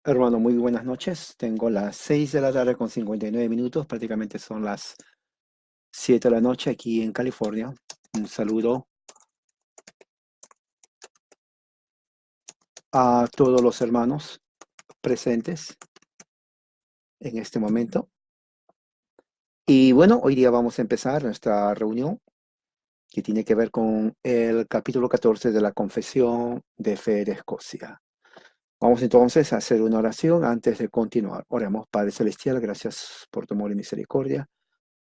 Hermano, muy buenas noches. Tengo las 6 de la tarde con 59 minutos. Prácticamente son las 7 de la noche aquí en California. Un saludo a todos los hermanos presentes en este momento. Y bueno, hoy día vamos a empezar nuestra reunión que tiene que ver con el capítulo 14 de la Confesión de Fe de Escocia. Vamos entonces a hacer una oración antes de continuar. Oremos, Padre Celestial, gracias por tu amor y misericordia.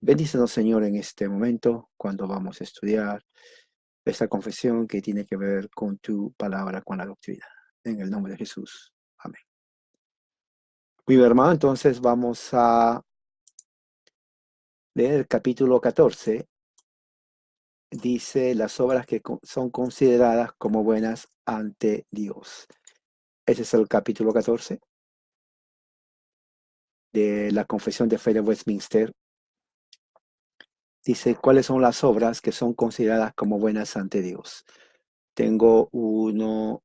Bendícenos, Señor, en este momento cuando vamos a estudiar esta confesión que tiene que ver con tu palabra, con la doctrina. En el nombre de Jesús. Amén. Muy bien, hermano, entonces vamos a leer el capítulo 14. Dice las obras que son consideradas como buenas ante Dios. Ese es el capítulo 14 de la Confesión de Fe de Westminster. Dice, ¿cuáles son las obras que son consideradas como buenas ante Dios? Tengo uno,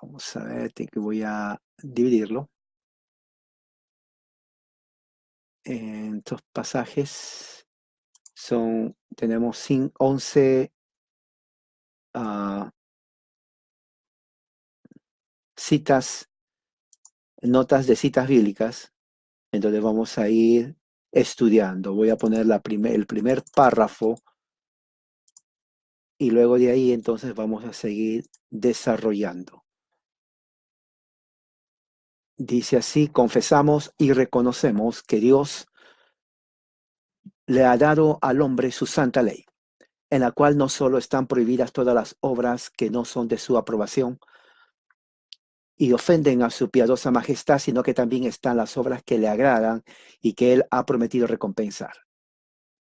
vamos a ver, que voy a dividirlo en estos pasajes. Tenemos 11 citas, notas de citas bíblicas, entonces vamos a ir estudiando. Voy a poner el primer párrafo y luego de ahí entonces vamos a seguir desarrollando. Dice así, confesamos y reconocemos que Dios le ha dado al hombre su santa ley, en la cual no solo están prohibidas todas las obras que no son de su aprobación y ofenden a su piadosa majestad, sino que también están las obras que le agradan y que él ha prometido recompensar.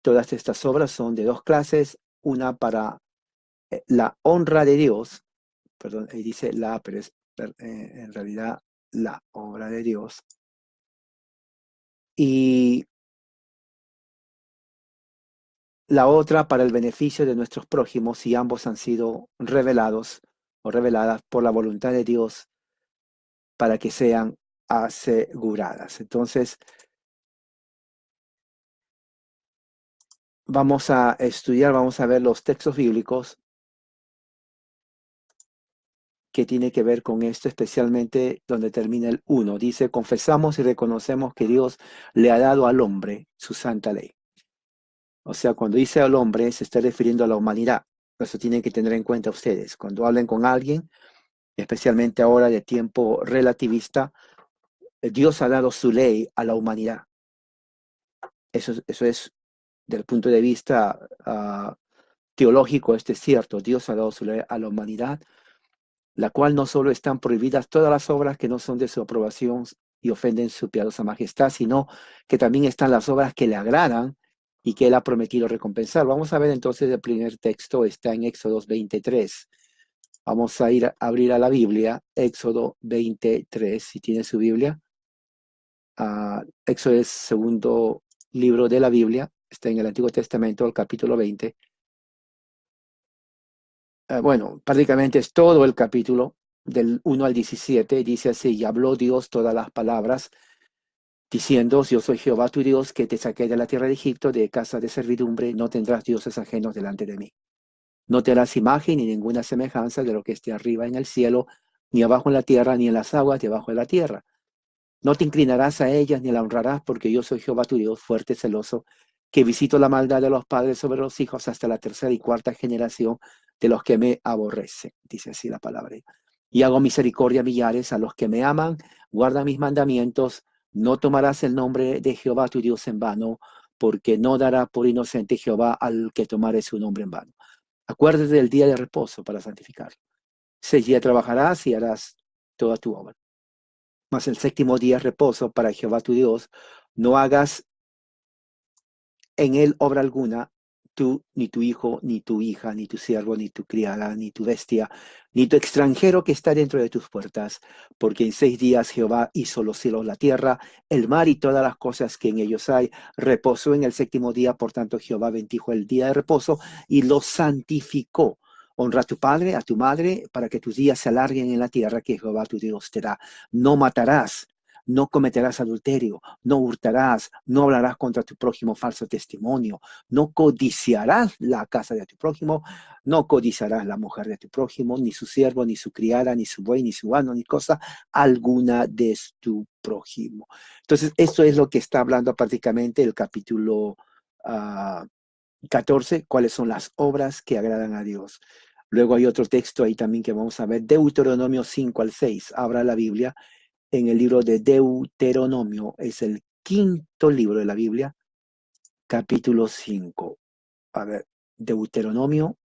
Todas estas obras son de dos clases, una para la honra de Dios, perdón, ahí dice la, pero es en realidad la obra de Dios, y la otra para el beneficio de nuestros prójimos, y ambos han sido revelados o reveladas por la voluntad de Dios para que sean aseguradas. Entonces, vamos a estudiar, vamos a ver los textos bíblicos que tiene que ver con esto, especialmente donde termina el 1. Dice, confesamos y reconocemos que Dios le ha dado al hombre su santa ley. O sea, cuando dice al hombre, se está refiriendo a la humanidad. Eso tienen que tener en cuenta ustedes. Cuando hablen con alguien, especialmente ahora de tiempo relativista, Dios ha dado su ley a la humanidad. Eso es, del punto de vista teológico, es cierto. Dios ha dado su ley a la humanidad, la cual no solo están prohibidas todas las obras que no son de su aprobación y ofenden su piadosa majestad, sino que también están las obras que le agradan y que él ha prometido recompensar. Vamos a ver entonces el primer texto, está en Éxodo 23. Vamos a ir a abrir a la Biblia, Éxodo 23, si tiene su Biblia. Éxodo es segundo libro de la Biblia, está en el Antiguo Testamento, el capítulo 20. Bueno, prácticamente es todo el capítulo, del 1 al 17, dice así, y habló Dios todas las palabras, diciendo, yo soy Jehová tu Dios, que te saqué de la tierra de Egipto, de casa de servidumbre, no tendrás dioses ajenos delante de mí. No te harás imagen ni ninguna semejanza de lo que esté arriba en el cielo, ni abajo en la tierra, ni en las aguas debajo de la tierra. No te inclinarás a ellas ni la honrarás, porque yo soy Jehová tu Dios, fuerte y celoso, que visito la maldad de los padres sobre los hijos hasta la tercera y cuarta generación de los que me aborrecen. Dice así la palabra. Y hago misericordia a millares, a los que me aman, guarda mis mandamientos. No tomarás el nombre de Jehová tu Dios en vano, porque no dará por inocente Jehová al que tomare su nombre en vano. Acuérdate del día de reposo para santificarlo. 6 días trabajarás y harás toda tu obra. Mas el séptimo día es reposo para Jehová tu Dios. No hagas en él obra alguna, tú, ni tu hijo, ni tu hija, ni tu siervo, ni tu criada, ni tu bestia, ni tu extranjero que está dentro de tus puertas, porque en 6 días Jehová hizo los cielos, la tierra, el mar y todas las cosas que en ellos hay. Reposó en el séptimo día, por tanto Jehová bendijo el día de reposo y lo santificó, Honra a tu padre, a tu madre, para que tus días se alarguen en la tierra que Jehová tu Dios te da. No matarás, no cometerás adulterio, no hurtarás, no hablarás contra tu prójimo falso testimonio, no codiciarás la casa de tu prójimo, no codiciarás la mujer de tu prójimo, ni su siervo, ni su criada, ni su buey, ni su asno, ni cosa alguna de tu prójimo. Entonces, esto es lo que está hablando prácticamente el capítulo 14, cuáles son las obras que agradan a Dios. Luego hay otro texto ahí también que vamos a ver, Deuteronomio 5 al 6. Abra la Biblia en el libro de Deuteronomio, es el quinto libro de la Biblia, capítulo 5. A ver, Deuteronomio.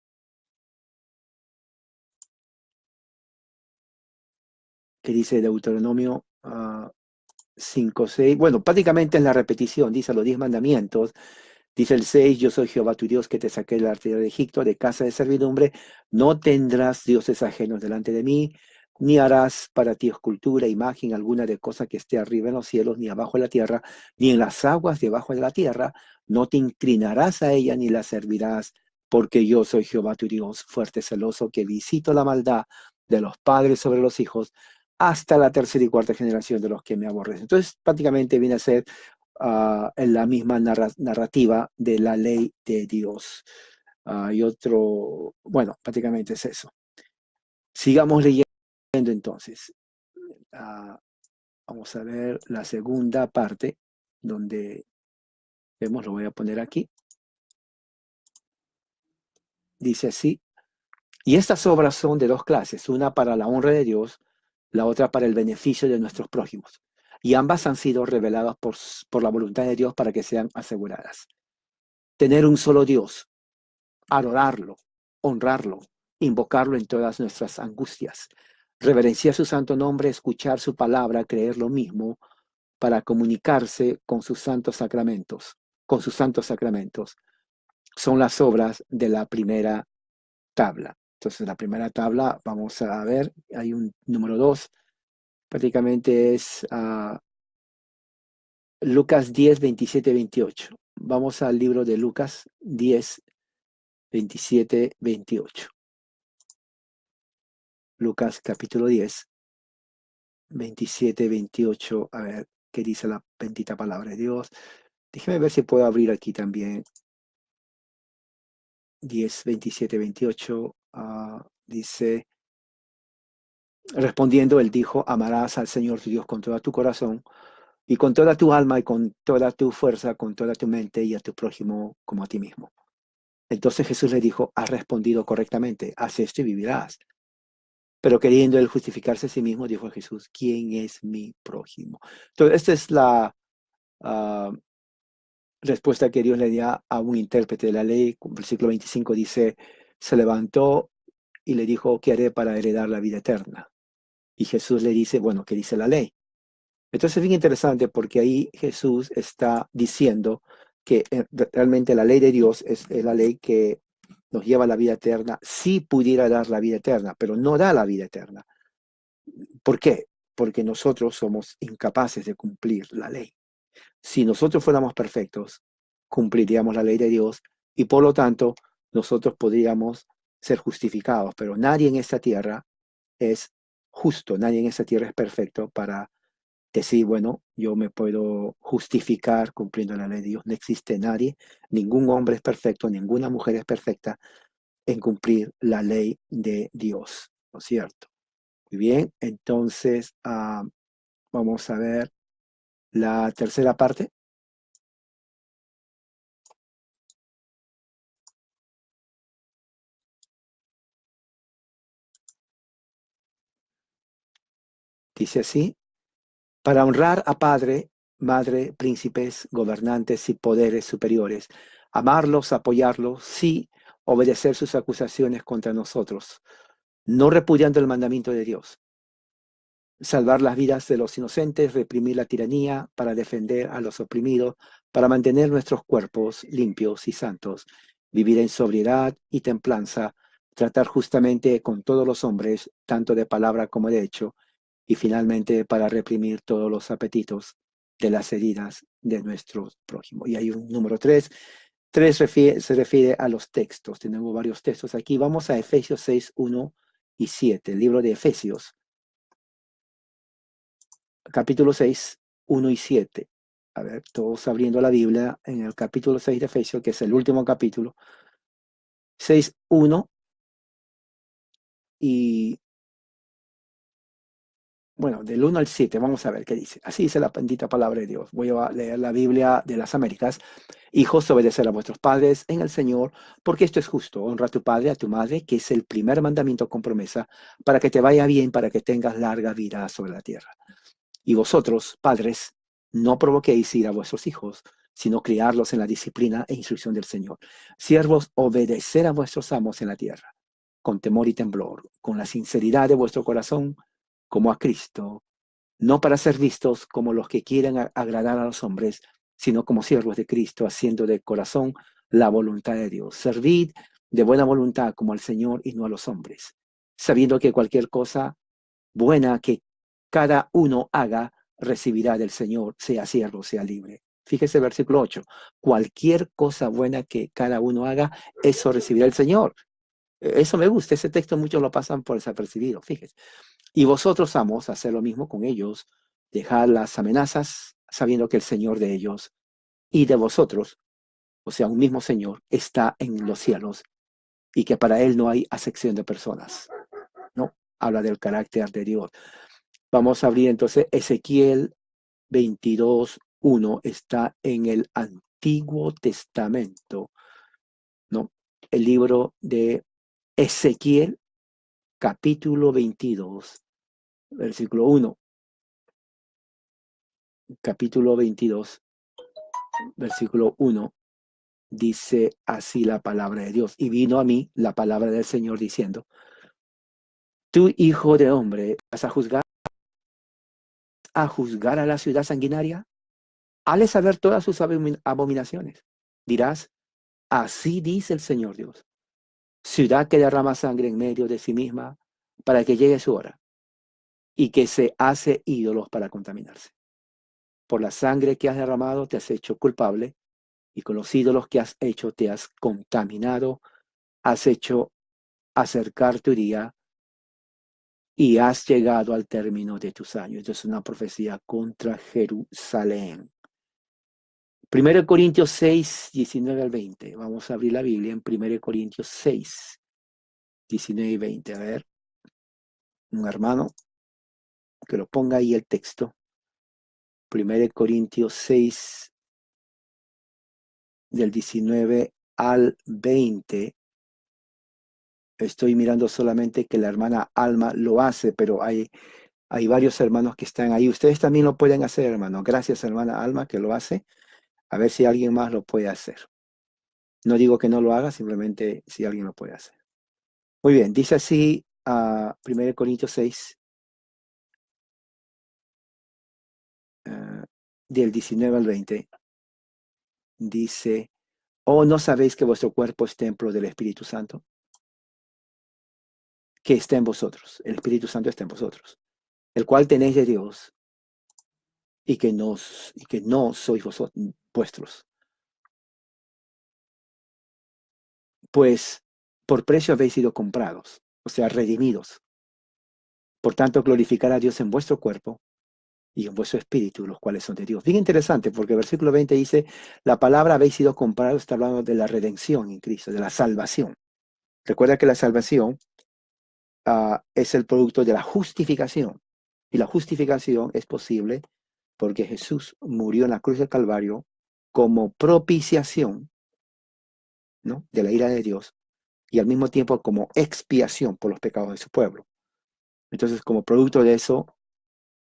¿Qué dice Deuteronomio 5, 6? Bueno, prácticamente es la repetición, dice los 10 mandamientos. Dice el 6, yo soy Jehová tu Dios que te saqué de la tierra de Egipto, de casa de servidumbre. No tendrás dioses ajenos delante de mí, ni harás para ti escultura, imagen alguna de cosa que esté arriba en los cielos, ni abajo en la tierra, ni en las aguas debajo de la tierra. No te inclinarás a ella, ni la servirás, porque yo soy Jehová tu Dios, fuerte, celoso, que visito la maldad de los padres sobre los hijos, hasta la tercera y cuarta generación de los que me aborrecen. Entonces, prácticamente viene a ser en la misma narrativa de la ley de Dios. Y otro, bueno, prácticamente es eso. Sigamos leyendo entonces. Vamos a ver la segunda parte, donde vemos, lo voy a poner aquí. Dice así, y estas obras son de dos clases, una para la honra de Dios, la otra para el beneficio de nuestros prójimos. Y ambas han sido reveladas por la voluntad de Dios para que sean aseguradas. Tener un solo Dios, adorarlo, honrarlo, invocarlo en todas nuestras angustias, reverenciar su santo nombre, escuchar su palabra, creer lo mismo, para comunicarse con sus santos sacramentos, son las obras de la primera tabla. Entonces, la primera tabla, vamos a ver, hay un número 2, prácticamente es Lucas 10, 27, 28. Vamos al libro de Lucas 10, 27, 28. Lucas capítulo 10, 27, 28. A ver qué dice la bendita palabra de Dios. Déjeme ver si puedo abrir aquí también. 10, 27, 28. Dice, respondiendo, él dijo, amarás al Señor tu Dios con todo tu corazón y con toda tu alma y con toda tu fuerza, con toda tu mente y a tu prójimo como a ti mismo. Entonces Jesús le dijo, has respondido correctamente, haz esto y vivirás. Pero queriendo él justificarse a sí mismo, dijo a Jesús, ¿quién es mi prójimo? Entonces, esta es la respuesta que Dios le dio a un intérprete de la ley. Versículo 25 dice, se levantó y le dijo, ¿qué haré para heredar la vida eterna? Y Jesús le dice, bueno, ¿qué dice la ley? Entonces es bien interesante porque ahí Jesús está diciendo que realmente la ley de Dios es la ley que nos lleva a la vida eterna. Sí pudiera dar la vida eterna, pero no da la vida eterna. ¿Por qué? Porque nosotros somos incapaces de cumplir la ley. Si nosotros fuéramos perfectos, cumpliríamos la ley de Dios y por lo tanto nosotros podríamos ser justificados, pero nadie en esta tierra es justo, nadie en esta tierra es perfecto para decir, bueno, yo me puedo justificar cumpliendo la ley de Dios. No existe nadie, ningún hombre es perfecto, ninguna mujer es perfecta en cumplir la ley de Dios, ¿no es cierto? Muy bien, entonces vamos a ver la tercera parte. Dice así, para honrar a padre, madre, príncipes, gobernantes y poderes superiores, amarlos, apoyarlos, sí, obedecer sus acusaciones contra nosotros, no repudiando el mandamiento de Dios, salvar las vidas de los inocentes, reprimir la tiranía para defender a los oprimidos, para mantener nuestros cuerpos limpios y santos, vivir en sobriedad y templanza, tratar justamente con todos los hombres, tanto de palabra como de hecho, y finalmente para reprimir todos los apetitos de las heridas de nuestro prójimo. Y hay un número 3, 3 se refiere a los textos. Tenemos varios textos aquí. Vamos a Efesios 6, 1 y 7. El libro de Efesios, capítulo 6, 1 y 7. A ver, todos abriendo la Biblia en el capítulo 6 de Efesios, que es el último capítulo. 6, 1 y, bueno, del 1 al 7. Vamos a ver qué dice. Así dice la bendita palabra de Dios. Voy a leer la Biblia de las Américas. Hijos, obedecer a vuestros padres en el Señor, porque esto es justo. Honra a tu padre, a tu madre, que es el primer mandamiento con promesa, para que te vaya bien, para que tengas larga vida sobre la tierra. Y vosotros, padres, no provoquéis ira a vuestros hijos, sino criarlos en la disciplina e instrucción del Señor. Siervos, obedecer a vuestros amos en la tierra, con temor y temblor, con la sinceridad de vuestro corazón, como a Cristo, no para ser vistos como los que quieren agradar a los hombres, sino como siervos de Cristo, haciendo de corazón la voluntad de Dios. Servid de buena voluntad como al Señor y no a los hombres, sabiendo que cualquier cosa buena que cada uno haga, recibirá del Señor, sea siervo, sea libre. Fíjese versículo 8. Cualquier cosa buena que cada uno haga, eso recibirá el Señor. Eso me gusta, ese texto muchos lo pasan por desapercibido, fíjese. Y vosotros, amos, hacer lo mismo con ellos, dejar las amenazas, sabiendo que el Señor de ellos y de vosotros, o sea, un mismo Señor, está en los cielos y que para Él no hay acepción de personas, ¿no? Habla del carácter de Dios. Vamos a abrir entonces Ezequiel 22:1, está en el Antiguo Testamento, ¿no? El libro de Ezequiel, capítulo 22, versículo 1. Capítulo 22, versículo 1, dice así la palabra de Dios. Y vino a mí la palabra del Señor diciendo, tú, hijo de hombre, vas a juzgar a la ciudad sanguinaria, hale saber todas sus abominaciones. Dirás, así dice el Señor Dios, ciudad que derrama sangre en medio de sí misma para que llegue su hora y que se hace ídolos para contaminarse. Por la sangre que has derramado te has hecho culpable y con los ídolos que has hecho te has contaminado, has hecho acercar tu día y has llegado al término de tus años. Esto es una profecía contra Jerusalén. 1 Corintios 6, 19 al 20. Vamos a abrir la Biblia en 1 Corintios 6, 19 y 20. A ver, un hermano que lo ponga ahí el texto. 1 Corintios 6, del 19 al 20. Estoy mirando solamente que la hermana Alma lo hace, pero hay varios hermanos que están ahí. Ustedes también lo pueden hacer, hermano. Gracias, hermana Alma, que lo hace. A ver si alguien más lo puede hacer. No digo que no lo haga, simplemente si alguien lo puede hacer. Muy bien, dice así 1 Corintios 6, del 19 al 20. Dice, ¿o no sabéis que vuestro cuerpo es templo del Espíritu Santo? Que está en vosotros. El Espíritu Santo está en vosotros, el cual tenéis de Dios y que no sois vosotros vuestros. Pues por precio habéis sido comprados, o sea, redimidos. Por tanto, glorificar a Dios en vuestro cuerpo y en vuestro espíritu, los cuales son de Dios. Bien interesante, porque el versículo 20 dice, la palabra habéis sido comprados, está hablando de la redención en Cristo, de la salvación. Recuerda que la salvación es el producto de la justificación. Y la justificación es posible porque Jesús murió en la cruz del Calvario como propiciación, ¿no?, de la ira de Dios y al mismo tiempo como expiación por los pecados de su pueblo. Entonces, como producto de eso,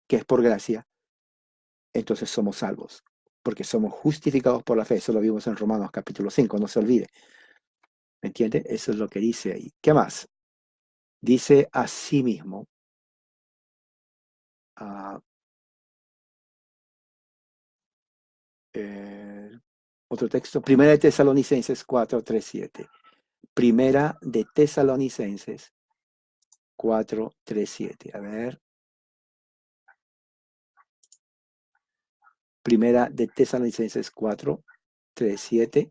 que es por gracia, entonces somos salvos, porque somos justificados por la fe. Eso lo vimos en Romanos capítulo 5, no se olvide. ¿Me entiende? Eso es lo que dice ahí. ¿Qué más? Dice así mismo, otro texto, Primera de Tesalonicenses 4, 3, 7. Primera de Tesalonicenses 4, 3, 7. A ver. Primera de Tesalonicenses 4, 3, 7.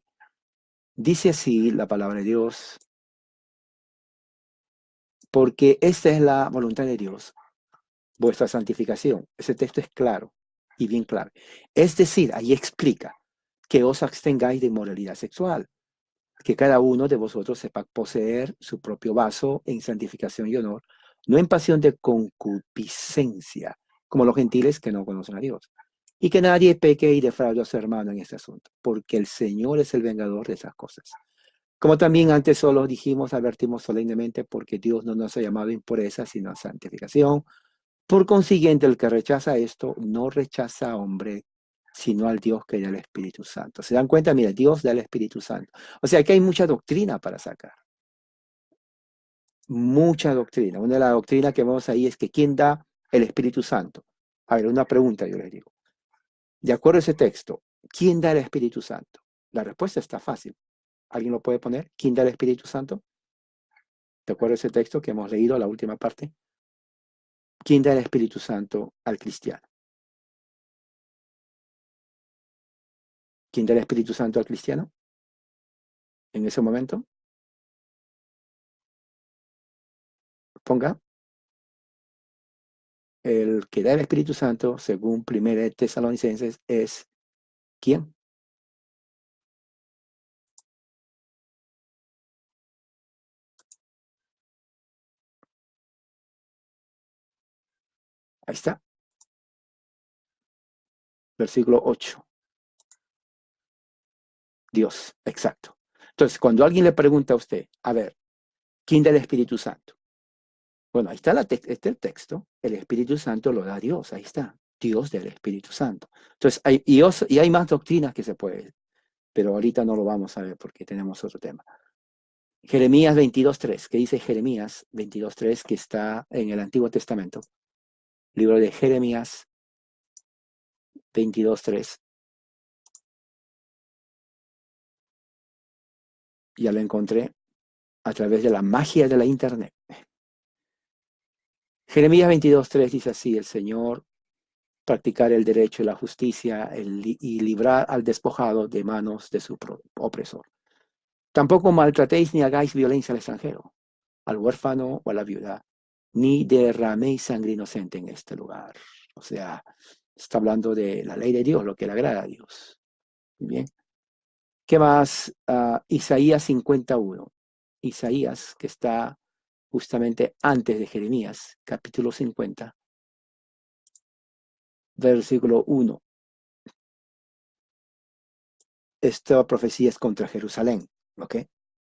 Dice así la palabra de Dios, porque esta es la voluntad de Dios, vuestra santificación. Ese texto es claro y bien claro. Es decir, ahí explica que os abstengáis de inmoralidad sexual, que cada uno de vosotros sepa poseer su propio vaso en santificación y honor, no en pasión de concupiscencia, como los gentiles que no conocen a Dios. Y que nadie peque y defraude a su hermano en este asunto, porque el Señor es el vengador de esas cosas. Como también antes solo dijimos, advertimos solemnemente, porque Dios no nos ha llamado a impureza, sino a santificación. Por consiguiente, el que rechaza esto, no rechaza a hombre, sino al Dios que da el Espíritu Santo. ¿Se dan cuenta? Mira, Dios da el Espíritu Santo. O sea, que hay mucha doctrina para sacar. Mucha doctrina. Una de las doctrinas que vemos ahí es que ¿quién da el Espíritu Santo? A ver, una pregunta yo les digo. De acuerdo a ese texto, ¿quién da el Espíritu Santo? La respuesta está fácil. ¿Alguien lo puede poner? ¿Quién da el Espíritu Santo? ¿De acuerdo a ese texto que hemos leído, la última parte? ¿Quién da el Espíritu Santo al cristiano? ¿Quién da el Espíritu Santo al cristiano en ese momento? Ponga, el que da el Espíritu Santo, según 1 Tesalonicenses, es ¿quién? Ahí está, versículo 8. Dios, exacto. Entonces, cuando alguien le pregunta a usted, a ver, ¿quién da el Espíritu Santo? Bueno, ahí está, está el texto, el Espíritu Santo lo da Dios, ahí está, Dios del Espíritu Santo. Entonces, y hay más doctrinas que se pueden, pero ahorita no lo vamos a ver porque tenemos otro tema. Jeremías 22.3, ¿qué dice Jeremías 22.3 que está en el Antiguo Testamento? Libro de Jeremías 22.3. Ya lo encontré a través de la magia de la internet. Jeremías 22.3 dice así, el Señor practicar el derecho y la justicia y librar al despojado de manos de su opresor. Tampoco maltratéis ni hagáis violencia al extranjero, al huérfano o a la viuda, ni derraméis sangre inocente en este lugar. O sea, está hablando de la ley de Dios, lo que le agrada a Dios. Bien. ¿Qué más? Isaías 51. Isaías, que está justamente antes de Jeremías, capítulo 50, versículo 1. Esta profecía es contra Jerusalén, ¿ok?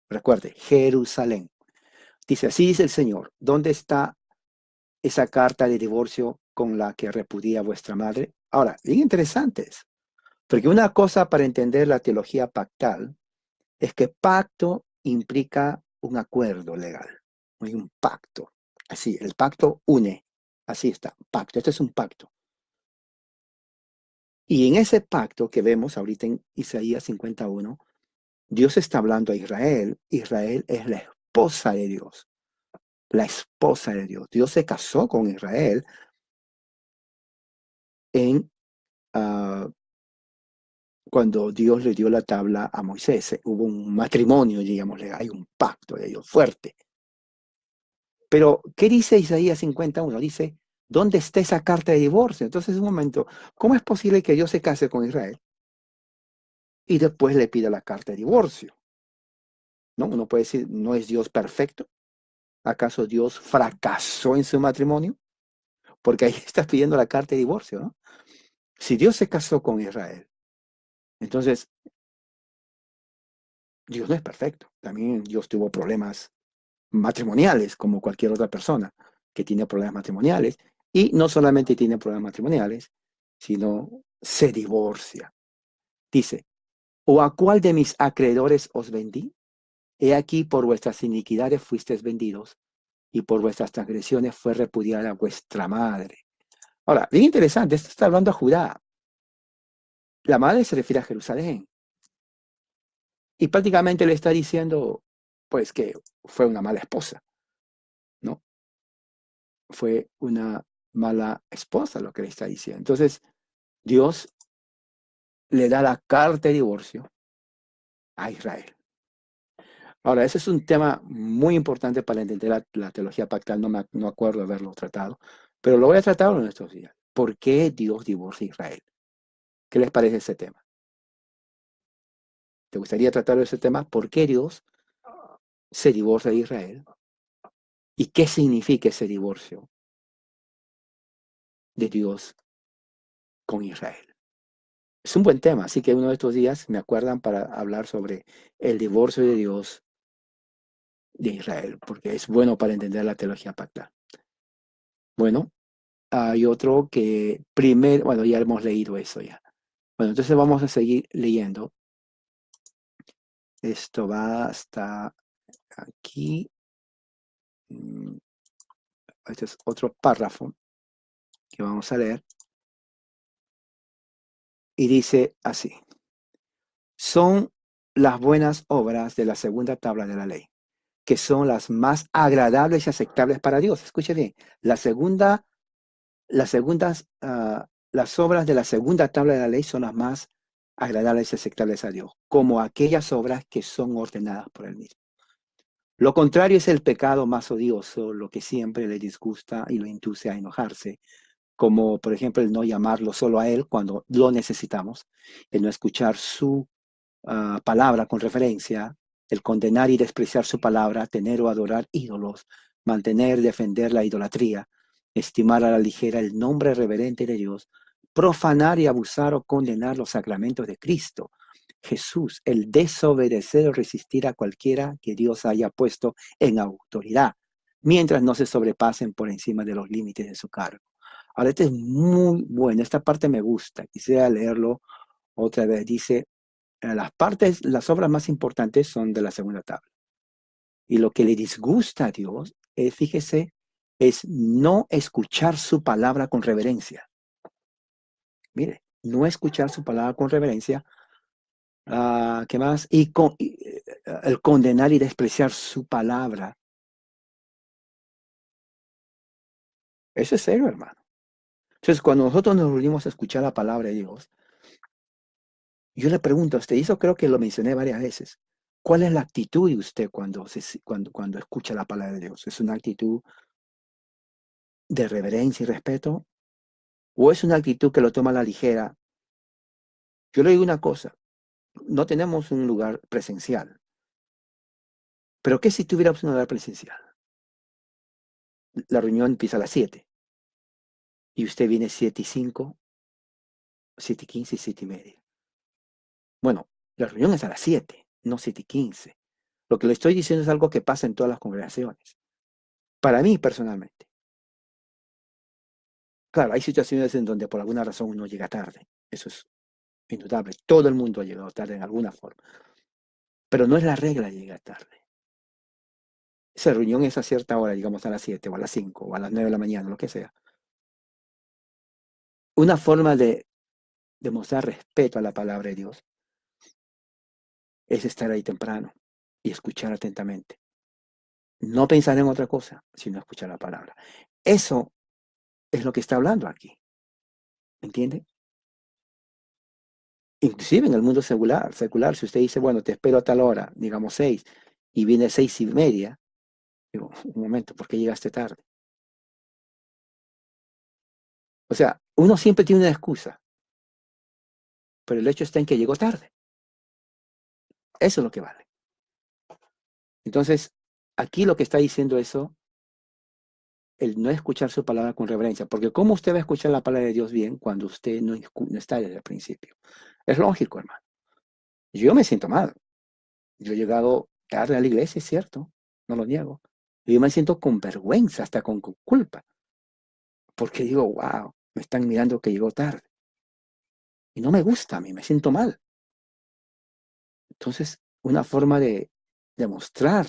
Recuerde, Jerusalén. Dice, así dice el Señor, ¿dónde está esa carta de divorcio con la que repudia vuestra madre? Ahora, bien interesantes, porque una cosa para entender la teología pactal es que pacto implica un acuerdo legal, no hay un pacto. Así, el pacto une, así está, pacto, este es un pacto. Y en ese pacto que vemos ahorita en Isaías 51, Dios está hablando a Israel. Israel es la esposa de Dios. La esposa de Dios. Dios se casó con Israel en cuando Dios le dio la tabla a Moisés. Hubo un matrimonio, digámosle, hay un pacto de Dios fuerte. Pero, ¿qué dice Isaías 51? Dice, ¿dónde está esa carta de divorcio? Entonces, un momento, ¿cómo es posible que Dios se case con Israel y después le pida la carta de divorcio? ¿No? Uno puede decir, ¿no es Dios perfecto? ¿Acaso Dios fracasó en su matrimonio? Porque ahí está pidiendo la carta de divorcio, ¿no? Si Dios se casó con Israel, entonces Dios no es perfecto. También Dios tuvo problemas matrimoniales, como cualquier otra persona que tiene problemas matrimoniales. Y no solamente tiene problemas matrimoniales, sino se divorcia. Dice, ¿o a cuál de mis acreedores os vendí? He aquí por vuestras iniquidades fuisteis vendidos, y por vuestras transgresiones fue repudiada vuestra madre. Ahora, bien interesante, esto está hablando a Judá. La madre se refiere a Jerusalén. Y prácticamente le está diciendo, pues, que fue una mala esposa, ¿no? Fue una mala esposa lo que le está diciendo. Entonces, Dios le da la carta de divorcio a Israel. Ahora, ese es un tema muy importante para entender la teología pactal. No acuerdo haberlo tratado, pero lo voy a tratar en estos días. ¿Por qué Dios divorcia a Israel? ¿Qué les parece ese tema? ¿Te gustaría tratar ese tema? ¿Por qué Dios se divorcia de Israel? ¿Y qué significa ese divorcio de Dios con Israel? Es un buen tema, así que uno de estos días me acuerdan para hablar sobre el divorcio de Dios de Israel, porque es bueno para entender la teología pactal. Bueno, hay otro que primero, bueno, ya hemos leído eso ya. Bueno, entonces vamos a seguir leyendo. Esto va hasta aquí. Este es otro párrafo que vamos a leer. Y dice así. Son las buenas obras de la segunda tabla de la ley, que son las más agradables y aceptables para Dios. Escuche bien, las obras de la segunda tabla de la ley son las más agradables y aceptables a Dios, como aquellas obras que son ordenadas por Él mismo. Lo contrario es el pecado más odioso, lo que siempre le disgusta y lo induce a enojarse, como por ejemplo el no llamarlo solo a Él cuando lo necesitamos, el no escuchar su palabra con referencia, el condenar y despreciar su palabra, tener o adorar ídolos, mantener y defender la idolatría, estimar a la ligera el nombre reverente de Dios, profanar y abusar o condenar los sacramentos de Cristo. Jesús, el desobedecer o resistir a cualquiera que Dios haya puesto en autoridad, mientras no se sobrepasen por encima de los límites de su cargo. Ahora, este es muy bueno, esta parte me gusta, quisiera leerlo otra vez. Dice, las obras más importantes son de la segunda tabla. Y lo que le disgusta a Dios, fíjese, es no escuchar su palabra con reverencia. Mire, no escuchar su palabra con reverencia. ¿Qué más? El condenar y despreciar su palabra. Eso es serio, hermano. Entonces, cuando nosotros nos reunimos a escuchar la palabra de Dios, yo le pregunto a usted, y eso creo que lo mencioné varias veces, ¿cuál es la actitud de usted cuando escucha la palabra de Dios? ¿Es una actitud de reverencia y respeto? ¿O es una actitud que lo toma a la ligera? Yo le digo una cosa, no tenemos un lugar presencial, pero ¿qué si tuviéramos un lugar presencial? La reunión empieza a las 7 y usted viene 7:05, 7:15 y 7:30. Bueno, la reunión es a las 7, no 7:15. Lo que le estoy diciendo es algo que pasa en todas las congregaciones. Para mí, personalmente. Claro, hay situaciones en donde por alguna razón uno llega tarde. Eso es indudable. Todo el mundo ha llegado tarde en alguna forma. Pero no es la regla llegar tarde. Esa reunión es a cierta hora, digamos a las 7 o a las 5 o a las 9 de la mañana, lo que sea. Una forma de demostrar respeto a la palabra de Dios es estar ahí temprano y escuchar atentamente. No pensar en otra cosa, sino escuchar la palabra. Eso es lo que está hablando aquí. ¿Me entiende? Inclusive en el mundo secular, si usted dice, bueno, te espero a tal hora, digamos 6, y viene 6:30, digo, un momento, ¿por qué llegaste tarde? O sea, uno siempre tiene una excusa, pero el hecho está en que llegó tarde. Eso es lo que vale. Entonces, aquí lo que está diciendo eso, el no escuchar su palabra con reverencia, porque ¿cómo usted va a escuchar la palabra de Dios bien cuando usted no está desde el principio? Es lógico, hermano. Yo me siento mal. Yo he llegado tarde a la iglesia, es cierto, no lo niego. Yo me siento con vergüenza, hasta con culpa, porque digo, wow, me están mirando que llegó tarde. Y no me gusta a mí, me siento mal. Entonces, una forma de demostrar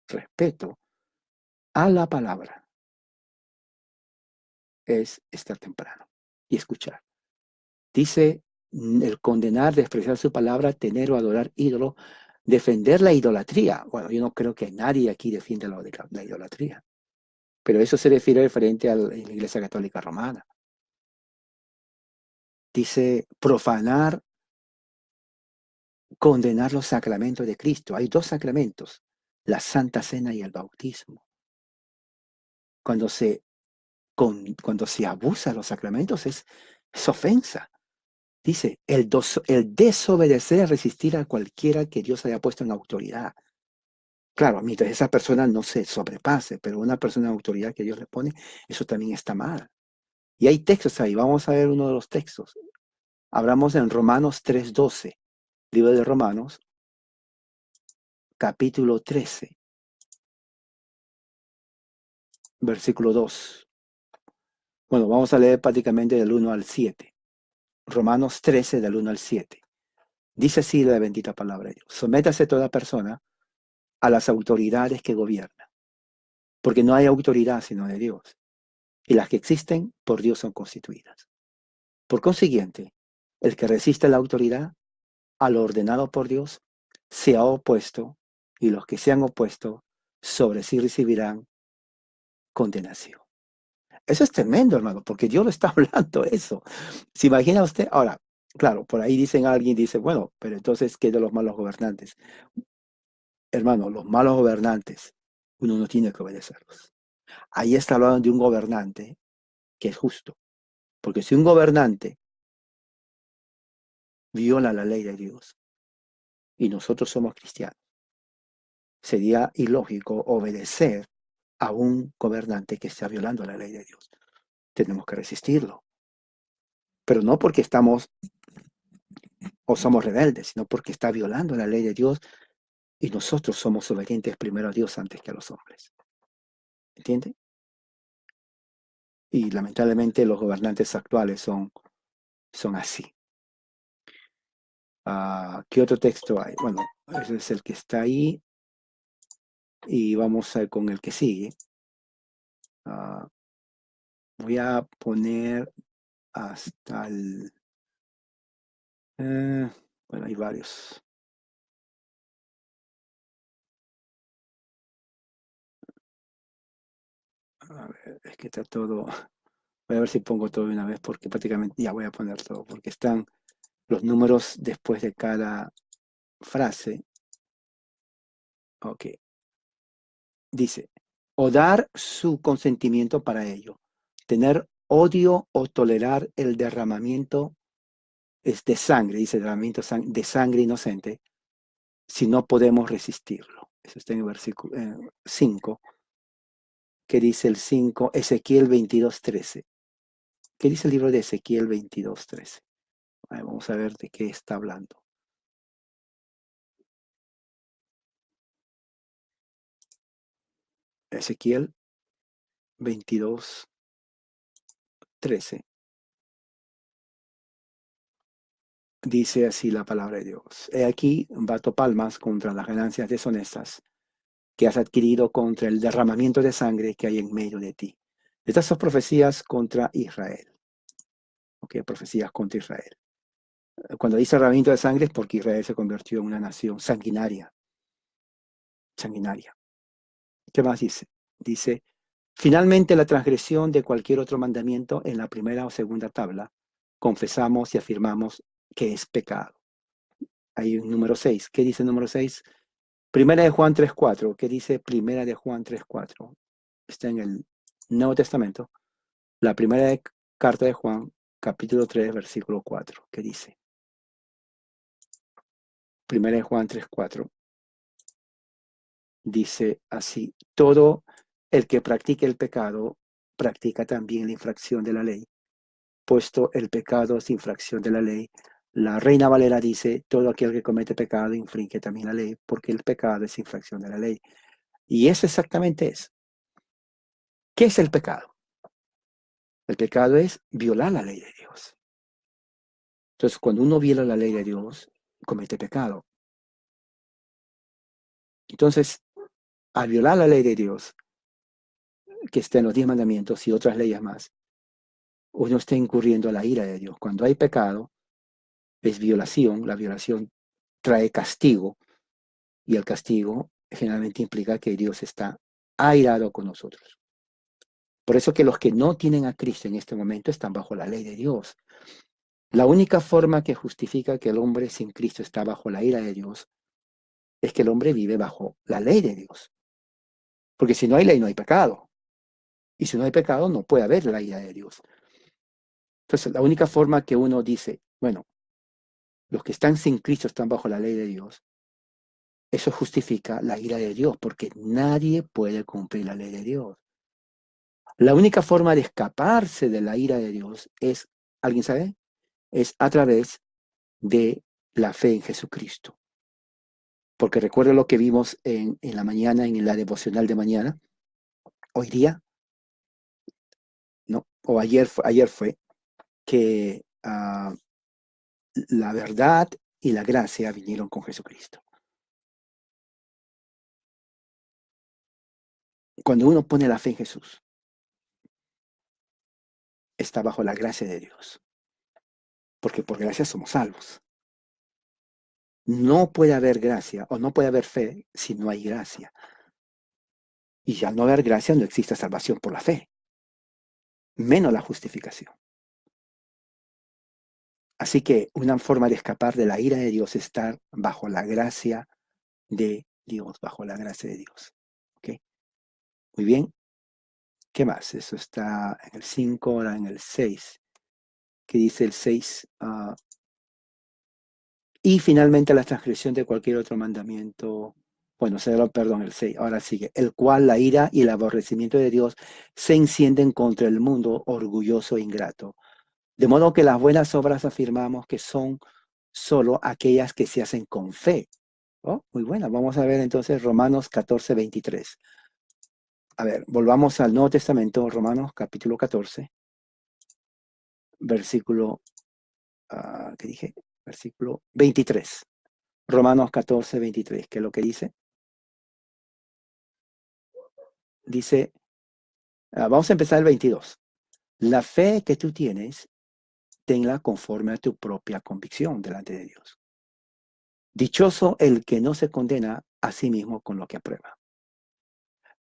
respeto a la palabra es estar temprano y escuchar. Dice el condenar, despreciar su palabra, tener o adorar ídolo, defender la idolatría. Bueno, yo no creo que nadie aquí defienda la idolatría, pero eso se refiere referente a la Iglesia Católica Romana. Dice profanar, condenar los sacramentos de Cristo. Hay dos sacramentos. la Santa Cena y el bautismo. Cuando se abusa de los sacramentos es ofensa. Dice, el desobedecer, resistir a cualquiera que Dios haya puesto en autoridad. Claro, mientras esa persona no se sobrepase, pero una persona en autoridad que Dios le pone, eso también está mal. Y hay textos ahí, vamos a ver uno de los textos. Hablamos en Romanos 3:12, libro de Romanos, capítulo 13, versículo 2. Bueno, vamos a leer prácticamente del 1 al 7. Romanos 13, del 1 al 7. Dice así la bendita palabra de Dios. Sométase toda persona a las autoridades que gobiernan, porque no hay autoridad sino de Dios, y las que existen por Dios son constituidas. Por consiguiente, el que resiste la autoridad, a lo ordenado por Dios, se ha opuesto, y los que se han opuesto sobre sí recibirán condenación. Eso es tremendo, hermano, porque Dios lo está hablando eso. ¿Se imagina usted? Ahora, claro, por ahí alguien dice, bueno, pero entonces, ¿qué de los malos gobernantes? Hermano, los malos gobernantes, uno no tiene que obedecerlos. Ahí está hablando de un gobernante que es justo. Porque si un gobernante viola la ley de Dios y nosotros somos cristianos, sería ilógico obedecer a un gobernante que está violando la ley de Dios. Tenemos que resistirlo. Pero no porque estamos o somos rebeldes, sino porque está violando la ley de Dios y nosotros somos obedientes primero a Dios antes que a los hombres. ¿Entiende? Y lamentablemente los gobernantes actuales son así. ¿Qué otro texto hay? Bueno, ese es el que está ahí. Y vamos a con el que sigue. Voy a poner hasta el... bueno, hay varios. A ver, es que está todo... Voy a ver si pongo todo de una vez porque prácticamente ya voy a poner todo porque están los números después de cada frase. Ok. Dice, o dar su consentimiento para ello, tener odio o tolerar el derramamiento de sangre, dice derramamiento de sangre inocente, si no podemos resistirlo. Eso está en el versículo 5, que dice el 5, Ezequiel 22:13. ¿Qué dice el libro de Ezequiel 22:13? Vamos a ver de qué está hablando. Ezequiel 22:13. Dice así la palabra de Dios. He aquí, bato palmas contra las ganancias deshonestas que has adquirido contra el derramamiento de sangre que hay en medio de ti. Estas son profecías contra Israel. Ok, profecías contra Israel. Cuando dice derramamiento de sangre es porque Israel se convirtió en una nación sanguinaria. Sanguinaria. ¿Qué más dice? Dice, finalmente la transgresión de cualquier otro mandamiento en la primera o segunda tabla, confesamos y afirmamos que es pecado. Hay un número 6. ¿Qué dice el número 6? Primera de Juan 3:4. ¿Qué dice Primera de Juan 3:4? Está en el Nuevo Testamento. La primera carta de Juan, capítulo 3, versículo 4. ¿Qué dice? Primera de Juan 3:4. Dice así, todo el que practique el pecado, practica también la infracción de la ley. Puesto el pecado es infracción de la ley, la Reina Valera dice, todo aquel que comete pecado infringe también la ley, porque el pecado es infracción de la ley. Y eso exactamente es. ¿Qué es el pecado? El pecado es violar la ley de Dios. Entonces, cuando uno viola la ley de Dios, comete pecado. Entonces, al violar la ley de Dios, que está en los 10 mandamientos y otras leyes más, uno está incurriendo a la ira de Dios. Cuando hay pecado, es violación, la violación trae castigo y el castigo generalmente implica que Dios está airado con nosotros. Por eso que los que no tienen a Cristo en este momento están bajo la ley de Dios. La única forma que justifica que el hombre sin Cristo está bajo la ira de Dios es que el hombre vive bajo la ley de Dios. Porque si no hay ley, no hay pecado. Y si no hay pecado, no puede haber la ira de Dios. Entonces, la única forma que uno dice, bueno, los que están sin Cristo están bajo la ley de Dios, eso justifica la ira de Dios, porque nadie puede cumplir la ley de Dios. La única forma de escaparse de la ira de Dios es, ¿alguien sabe? Es a través de la fe en Jesucristo. Porque recuerdo lo que vimos en la mañana, en la devocional de mañana, hoy día, ¿no? O ayer fue que la verdad y la gracia vinieron con Jesucristo. Cuando uno pone la fe en Jesús, está bajo la gracia de Dios, porque por gracia somos salvos. No puede haber gracia o no puede haber fe si no hay gracia. Y al no haber gracia no existe salvación por la fe, menos la justificación. Así que una forma de escapar de la ira de Dios es estar bajo la gracia de Dios, bajo la gracia de Dios. ¿Ok? Muy bien. ¿Qué más? Eso está en el 5, ahora en el 6. ¿Qué dice el 6? Y finalmente la transgresión de cualquier otro mandamiento. Bueno, perdón, el 6. Ahora sigue. El cual la ira y el aborrecimiento de Dios se encienden contra el mundo orgulloso e ingrato. De modo que las buenas obras afirmamos que son solo aquellas que se hacen con fe. Oh, muy buena. Vamos a ver entonces Romanos 14, 23. A ver, volvamos al Nuevo Testamento, Romanos capítulo 14, versículo, ¿qué dije? Versículo 23. Romanos 14, 23, ¿qué es lo que dice? Dice, vamos a empezar el 22. La fe que tú tienes, tenla conforme a tu propia convicción delante de Dios. Dichoso el que no se condena a sí mismo con lo que aprueba.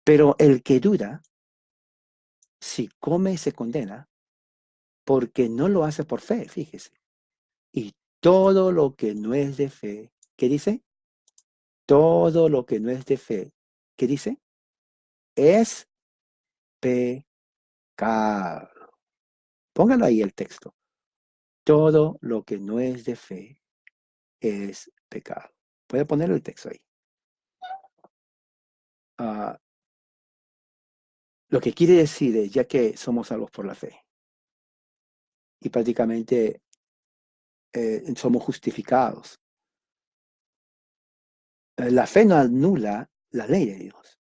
Pero el que duda, si come se condena, porque no lo hace por fe, fíjese. Y todo lo que no es de fe, ¿qué dice? Todo lo que no es de fe, ¿qué dice? Es pecado. Póngalo ahí el texto. Todo lo que no es de fe es pecado. Puede poner el texto ahí. Lo que quiere decir es, ya que somos salvos por la fe y prácticamente somos justificados, la fe no anula la ley de Dios,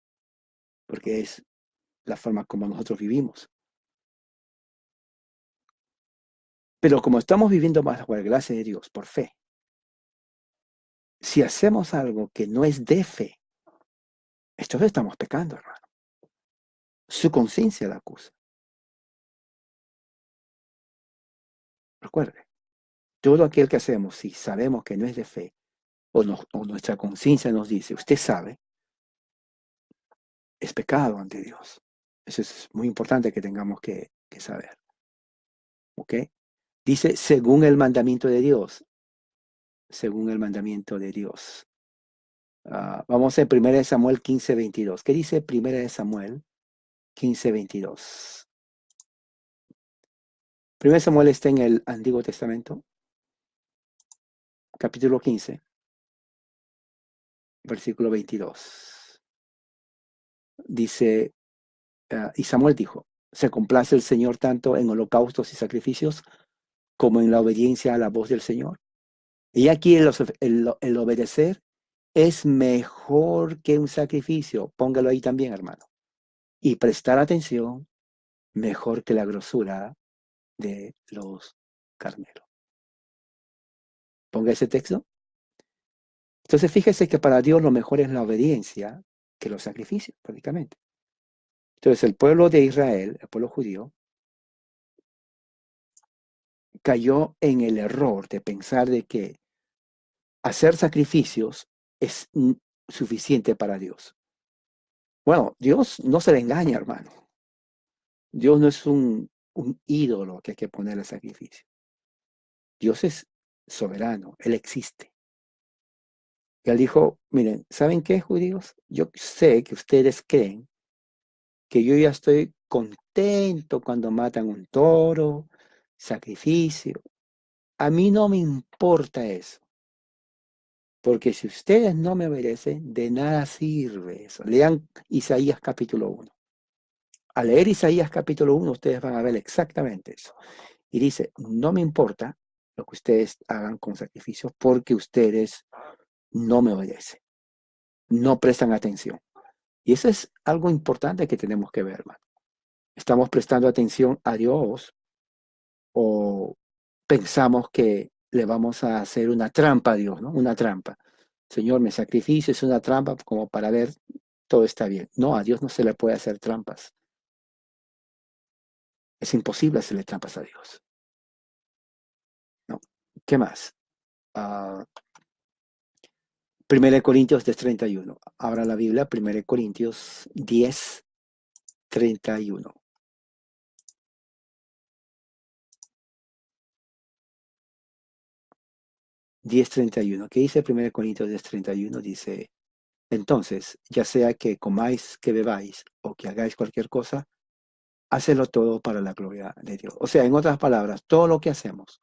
porque es la forma como nosotros vivimos. Pero como estamos viviendo bajo la gracia de Dios por fe, si hacemos algo que no es de fe, entonces estamos pecando, hermano. Su conciencia la acusa. Recuerde, todo aquel que hacemos, si sabemos que no es de fe, o nuestra conciencia nos dice, usted sabe, es pecado ante Dios. Eso es muy importante que tengamos que saber. ¿Ok? Dice, según el mandamiento de Dios. Según el mandamiento de Dios. Vamos a 1 Samuel 15, 22. ¿Qué dice 1 Samuel 15, 22? 1 Samuel está en el Antiguo Testamento, capítulo 15, versículo 22. Dice, y Samuel dijo, ¿se complace el Señor tanto en holocaustos y sacrificios como en la obediencia a la voz del Señor? Y aquí el obedecer es mejor que un sacrificio. Póngalo ahí también, hermano. Y prestar atención mejor que la grosura de los carneros. Ponga ese texto. Entonces fíjese que para Dios lo mejor es la obediencia que los sacrificios, prácticamente. Entonces el pueblo de Israel, el pueblo judío, cayó en el error de pensar de que hacer sacrificios es suficiente para Dios. Bueno, Dios no se le engaña, hermano. Dios no es un ídolo que hay que ponerle sacrificio. Dios es soberano, Él existe. Y él dijo, miren, ¿saben qué, judíos? Yo sé que ustedes creen que yo ya estoy contento cuando matan un toro, sacrificio. A mí no me importa eso, porque si ustedes no me obedecen, de nada sirve eso. Lean Isaías capítulo 1. Al leer Isaías capítulo 1, ustedes van a ver exactamente eso. Y dice, no me importa lo que ustedes hagan con sacrificios porque ustedes no me obedecen, no prestan atención. Y eso es algo importante que tenemos que ver, hermano. ¿Estamos prestando atención a Dios o pensamos que le vamos a hacer una trampa a Dios, ¿no? Una trampa. Señor, me sacrificio, es una trampa como para ver todo está bien. No, a Dios no se le puede hacer trampas. Es imposible hacerle trampas a Dios. ¿No? ¿Qué más? Uh, 1 Corintios 10:31. Abra la Biblia, 1 Corintios 10:31. 10:31. ¿Qué dice 1 Corintios 10:31? Dice, entonces, ya sea que comáis, que bebáis o que hagáis cualquier cosa, hacedlo todo para la gloria de Dios. O sea, en otras palabras, todo lo que hacemos,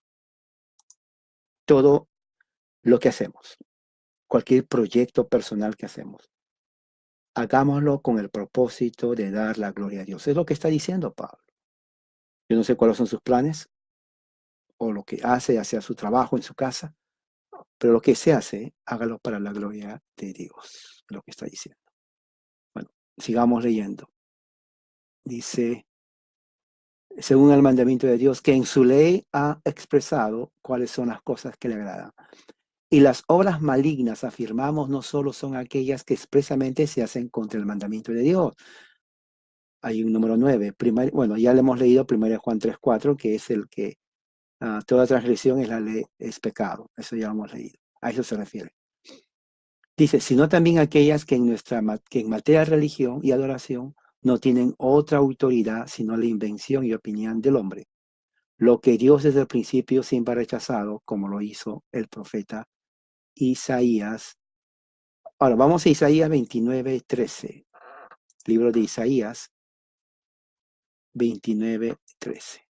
cualquier proyecto personal que hacemos, hagámoslo con el propósito de dar la gloria a Dios. Es lo que está diciendo Pablo. Yo no sé cuáles son sus planes o lo que hace hacia su trabajo en su casa, pero lo que se hace, hágalo para la gloria de Dios, es lo que está diciendo. Bueno, sigamos leyendo. Dice, según el mandamiento de Dios, que en su ley ha expresado cuáles son las cosas que le agradan. Y las obras malignas, afirmamos, no solo son aquellas que expresamente se hacen contra el mandamiento de Dios. Hay un número 9. Bueno, ya le hemos leído 1 Juan 3:4, que es el que toda transgresión es la ley, es pecado. Eso ya lo hemos leído. A eso se refiere. Dice, sino también aquellas que que en materia de religión y adoración no tienen otra autoridad sino la invención y opinión del hombre. Lo que Dios desde el principio siempre ha rechazado, como lo hizo el profeta Isaías. Ahora, vamos a Isaías 29:13. Libro de Isaías 29:13.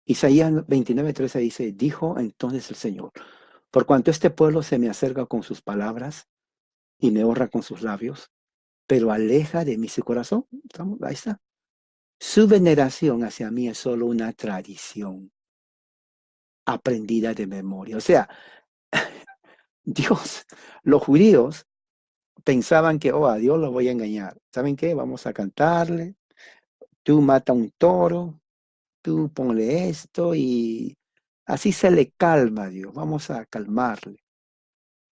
Isaías 29:13 dice, dijo entonces el Señor, por cuanto este pueblo se me acerca con sus palabras y me honra con sus labios, pero aleja de mí su corazón. Ahí está. Su veneración hacia mí es solo una tradición aprendida de memoria. O sea, Dios, los judíos pensaban que, oh, a Dios lo voy a engañar. ¿Saben qué? Vamos a cantarle, tú mata un toro, tú ponle esto y así se le calma a Dios. Vamos a calmarle.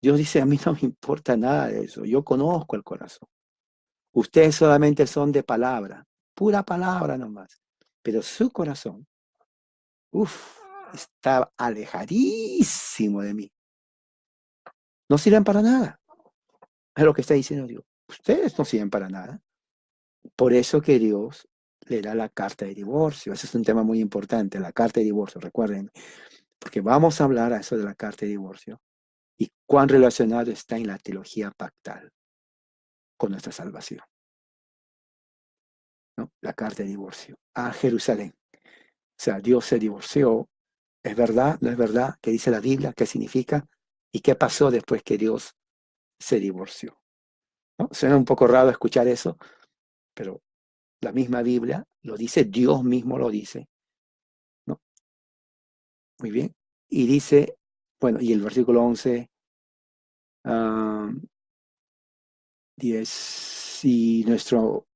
Dios dice, a mí no me importa nada de eso. Yo conozco el corazón. Ustedes solamente son de palabra, pura palabra nomás. Pero su corazón, uff, está alejadísimo de mí. No sirven para nada. Es lo que está diciendo Dios. Ustedes no sirven para nada. Por eso que Dios le da la carta de divorcio. Ese es un tema muy importante, la carta de divorcio, recuerden. Porque vamos a hablar a eso de la carta de divorcio y cuán relacionado está en la teología pactal con nuestra salvación, ¿no? La carta de divorcio a Jerusalén. O sea, Dios se divorció. ¿Es verdad? ¿No es verdad? ¿Qué dice la Biblia? ¿Qué significa? ¿Y qué pasó después que Dios se divorció? ¿No? Suena un poco raro escuchar eso, pero la misma Biblia lo dice, Dios mismo lo dice, ¿no? Muy bien. Y dice, bueno, y el versículo 11, 10, y nuestro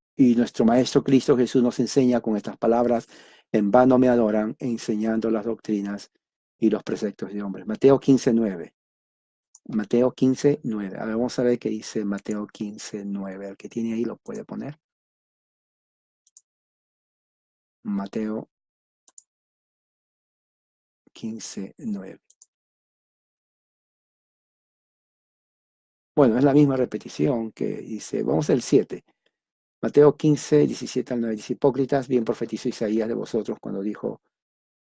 Maestro Cristo Jesús nos enseña con estas palabras, en vano me adoran, enseñando las doctrinas y los preceptos de hombres. Mateo 15:9. Mateo 15:9. A ver, vamos a ver qué dice Mateo 15:9. El que tiene ahí lo puede poner. Mateo 15:9. Bueno, es la misma repetición que dice, vamos al 7. Mateo 15, 17 al 9 dice: hipócritas, bien profetizó Isaías de vosotros cuando dijo: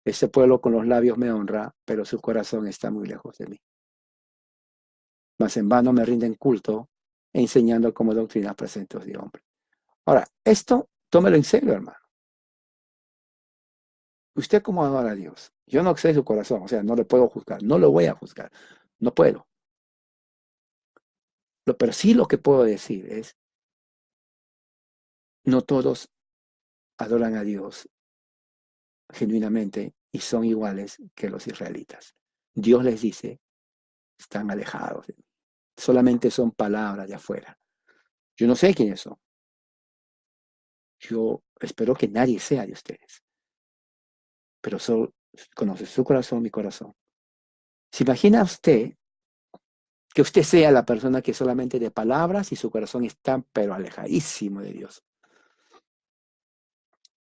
este pueblo con los labios me honra, pero su corazón está muy lejos de mí. Mas en vano me rinden culto, enseñando como doctrina preceptos de hombre. Ahora, esto tómelo en serio, hermano. ¿Usted cómo adora a Dios? Yo no sé su corazón, o sea, no le puedo juzgar, no lo voy a juzgar, no puedo. Pero sí lo que puedo decir es, no todos adoran a Dios genuinamente y son iguales que los israelitas. Dios les dice: están alejados de mí. Solamente son palabras de afuera. Yo no sé quiénes son. Yo espero que nadie sea de ustedes, pero solo conoce su corazón, mi corazón. ¿Se imagina usted que usted sea la persona que solamente de palabras y su corazón está pero alejadísimo de Dios?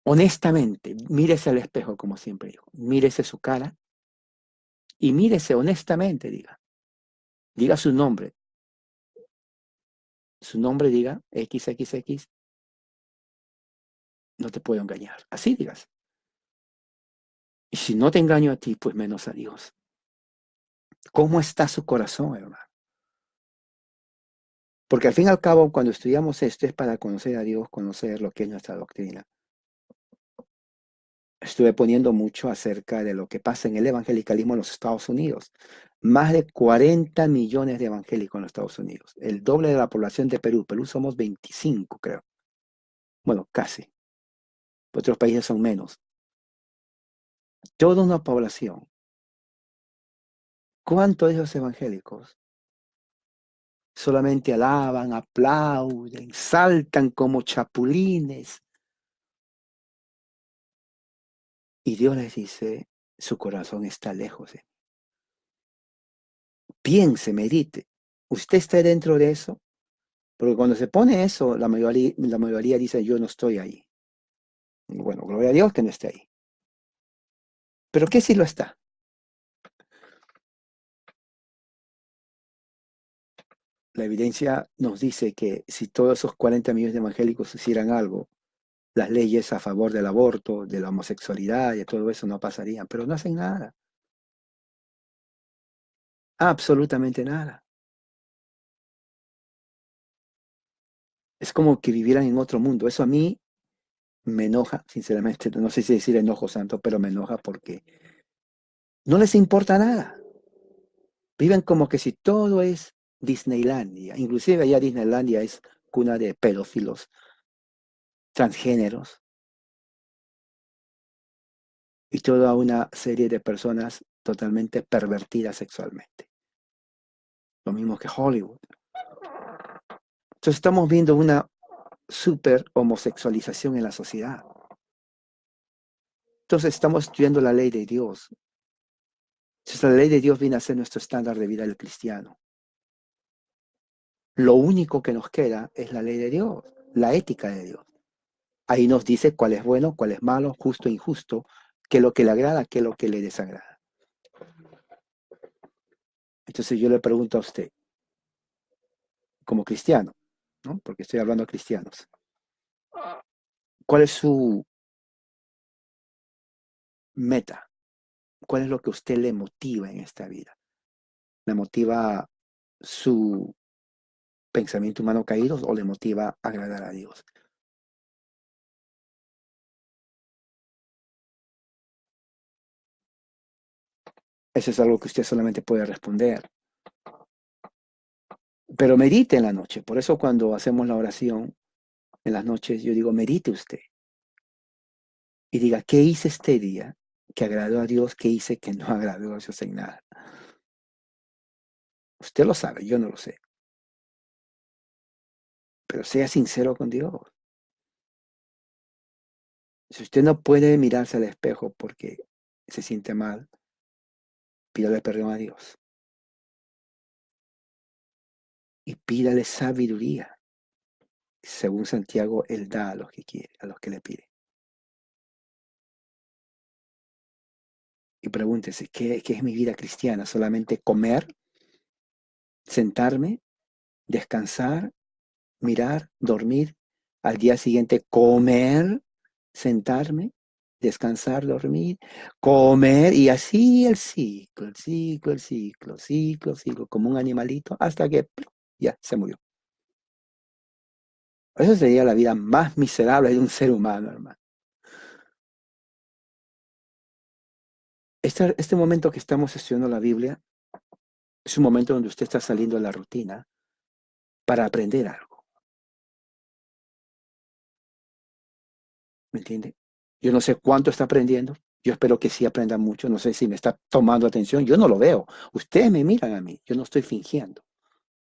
Honestamente, mírese al espejo, como siempre digo. Mírese su cara y mírese honestamente, diga su nombre. Su nombre, diga XXX, no te puedo engañar. Así digas. Y si no te engaño a ti, pues menos a Dios. ¿Cómo está su corazón, hermano? Porque al fin y al cabo, cuando estudiamos esto es para conocer a Dios, conocer lo que es nuestra doctrina. Estuve poniendo mucho acerca de lo que pasa en el evangelicalismo en los Estados Unidos. Más de 40 millones de evangélicos en los Estados Unidos. El doble de la población de Perú. Perú somos 25, creo. Bueno, casi. Otros países son menos. Toda una población. ¿Cuántos de esos evangélicos solamente alaban, aplauden, saltan como chapulines? Y Dios les dice: su corazón está lejos. Piense, medite. ¿Usted está dentro de eso? Porque cuando se pone eso, la mayoría dice: yo no estoy ahí. Bueno, gloria a Dios que no esté ahí. ¿Pero qué si lo está? La evidencia nos dice que si todos esos 40 millones de evangélicos hicieran algo, las leyes a favor del aborto, de la homosexualidad y de todo eso no pasarían, pero no hacen nada. Absolutamente nada. Es como que vivieran en otro mundo. Eso a mí me enoja, sinceramente. No sé si decir enojo santo, pero me enoja porque no les importa nada. Viven como que si todo es Disneylandia. Inclusive allá Disneylandia es cuna de pedófilos, transgéneros y toda una serie de personas totalmente pervertidas sexualmente. Lo mismo que Hollywood. Entonces estamos viendo una super homosexualización en la sociedad. Entonces estamos estudiando la ley de Dios. Entonces la ley de Dios viene a ser nuestro estándar de vida del cristiano. Lo único que nos queda es la ley de Dios, la ética de Dios. Ahí nos dice cuál es bueno, cuál es malo, justo e injusto, qué es lo que le agrada, qué es lo que le desagrada. Entonces yo le pregunto a usted, como cristiano, ¿no? Porque estoy hablando a cristianos, ¿cuál es su meta? ¿Cuál es lo que a usted le motiva en esta vida? ¿Le motiva su pensamiento humano caído o le motiva agradar a Dios? Eso es algo que usted solamente puede responder. Pero medite en la noche. Por eso cuando hacemos la oración en las noches, yo digo: medite usted. Y diga: ¿qué hice este día que agradó a Dios? ¿Qué hice que no agradó a Dios en nada? Usted lo sabe, yo no lo sé. Pero sea sincero con Dios. Si usted no puede mirarse al espejo porque se siente mal, pídale perdón a Dios. Y pídale sabiduría. Según Santiago, Él da a los que quiere, a los que le pide. Y pregúntese: ¿qué es mi vida cristiana? ¿Solamente comer, sentarme, descansar, mirar, dormir, al día siguiente comer, sentarme, descansar, dormir, comer, y así el ciclo, el ciclo, el ciclo, ciclo, ciclo, como un animalito, hasta que ya se murió. Eso sería la vida más miserable de un ser humano, hermano. Este momento que estamos estudiando la Biblia es un momento donde usted está saliendo de la rutina para aprender algo, ¿me entiende? Yo no sé cuánto está aprendiendo, yo espero que sí aprenda mucho, no sé si me está tomando atención, yo no lo veo. Ustedes me miran a mí, yo no estoy fingiendo,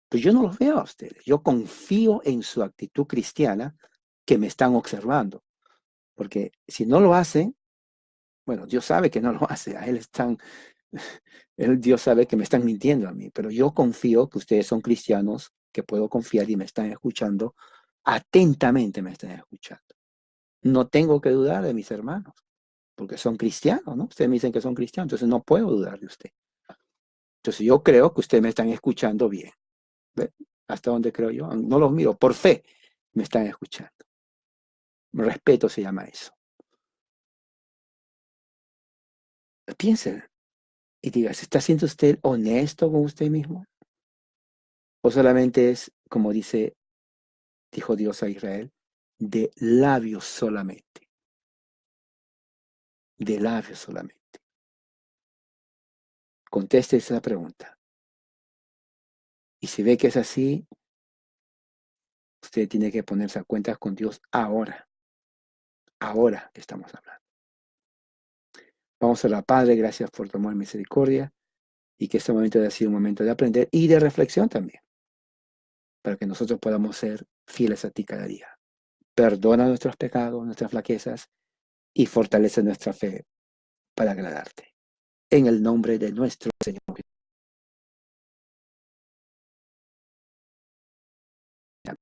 pero yo no los veo a ustedes. Yo confío en su actitud cristiana que me están observando, porque si no lo hacen, bueno, Dios sabe que no lo hace, a él están, Dios sabe que me están mintiendo a mí, pero yo confío que ustedes son cristianos, que puedo confiar y me están escuchando, atentamente me están escuchando. No tengo que dudar de mis hermanos, porque son cristianos, ¿no? Ustedes me dicen que son cristianos, entonces no puedo dudar de usted. Entonces yo creo que ustedes me están escuchando bien. ¿Ve? ¿Hasta dónde creo yo? No los miro, por fe me están escuchando. Respeto se llama eso. Piensen y diga, ¿está siendo usted honesto con usted mismo? ¿O solamente es, como dijo Dios a Israel, de labios solamente? De labios solamente. Conteste esa pregunta. Y si ve que es así, usted tiene que ponerse a cuentas con Dios ahora. Ahora que estamos hablando. Vamos a la Padre, gracias por tu amor y misericordia. Y que este momento haya sido un momento de aprender y de reflexión también. Para que nosotros podamos ser fieles a ti cada día. Perdona nuestros pecados, nuestras flaquezas y fortalece nuestra fe para agradarte. En el nombre de nuestro Señor Jesús.